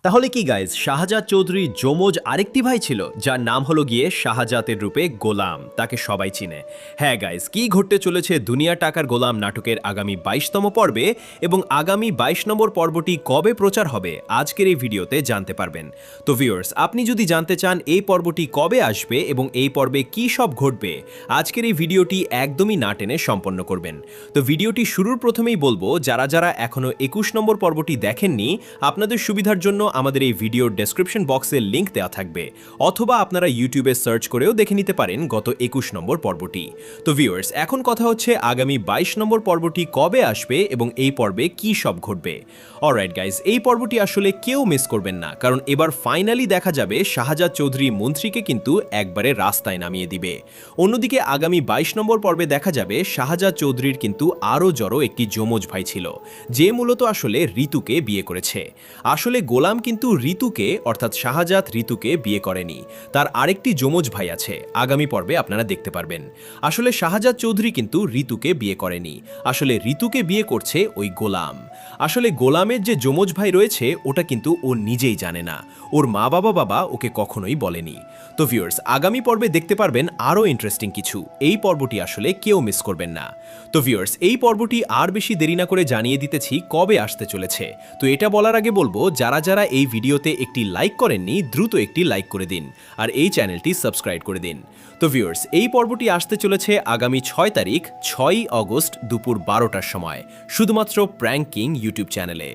তাহলে কি গাইজ, শাহজাদ চৌধুরী যমজ আরেকটি ভাই ছিল যার নাম হলো গিয়ে শাহজাতের রূপে গোলাম, তাকে সবাই চিনে। হ্যাঁ গাইজ, কি ঘটতে চলেছে দুনিয়া টাকার গোলাম নাটকের আগামী 22তম পর্বে এবং আগামী 22 নম্বর পর্বটি কবে প্রচার হবে আজকের এই ভিডিওতে জানতে পারবেন। তো ভিউয়ার্স, আপনি যদি জানতে চান এই পর্বটি কবে আসবে এবং এই পর্বে কি সব ঘটবে, আজকের এই ভিডিওটি একদমই না টেনে সম্পন্ন করবেন। তো ভিডিওটি শুরুর প্রথমেই বলবো, যারা যারা এখনো 21 নম্বর পর্বটি দেখেননি, আপনাদের সুবিধার জন্য আমাদের এই ভিডিওর ডেসক্রিপশন বক্সে লিংক দেওয়া থাকবে, অথবা আপনারা ইউটিউবে সার্চ করেও দেখে নিতে পারেন গত 21 নম্বর পর্বটি। তো ভিউয়ার্স, এখন কথা হচ্ছে আগামী 22 নম্বর পর্বটি কবে আসবে এবং এই পর্বে কি সব ঘটবে। অলরাইট গাইজ, এই পর্বটি আসলে কেউ মিস করবেন না, কারণ এবার ফাইনালি দেখা যাবে শাহজাদ চৌধুরী মন্ত্রীকে কিন্তু একবারে রাস্তায় নামিয়ে দিবে। অন্যদিকে আগামী 22 নম্বর পর্বে দেখা যাবে শাহজাদ চৌধুরীর কিন্তু আরও জড়ো একটি যমজ ভাই ছিল, যে মূলত আসলে ঋতুকে বিয়ে করেছে। আসলে গোলাম কিন্তু ঋতুকে অর্থাৎ শাহজাদ ঋতুকে বিয়ে করেনি, তার আরেকটি যমজ ভাই আছে, আগামী পর্বে আপনারা দেখতে পারবেন। আসলে শাহজাদ চৌধুরী কিন্তু ঋতুকে বিয়ে করেনি, আসলে ঋতুকে বিয়ে করছে ওই গোলাম। আসলে গোলামের যে যমজ ভাই রয়েছে ওটা কিন্তু ও নিজেই জানে না, ওর মা বাবা ওকে কখনোই বলেনি। তো ভিউয়ার্স, আগামী পর্বে দেখতে পারবেন আরও ইন্টারেস্টিং কিছু, এই পর্বটি আসলে কেউ মিস করবেন না। তো ভিউয়ার্স, এই পর্বটি আর বেশি দেরি না করে জানিয়ে দিতেছি কবে আসতে চলেছে। তো এটা বলার আগে বলবো, যারা যারা এই ভিডিওতে একটি লাইক করেননি দ্রুত একটি লাইক করে দিন আর এই চ্যানেলটি সাবস্ক্রাইব করে দিন। তো ভিউয়ার্স, এই পর্বটি আসতে চলেছে আগামী 6 তারিখ 6ই অগস্ট দুপুর 12টার সময়, শুধুমাত্র প্র্যাঙ্ক কিং ইউটিউব চ্যানেলে।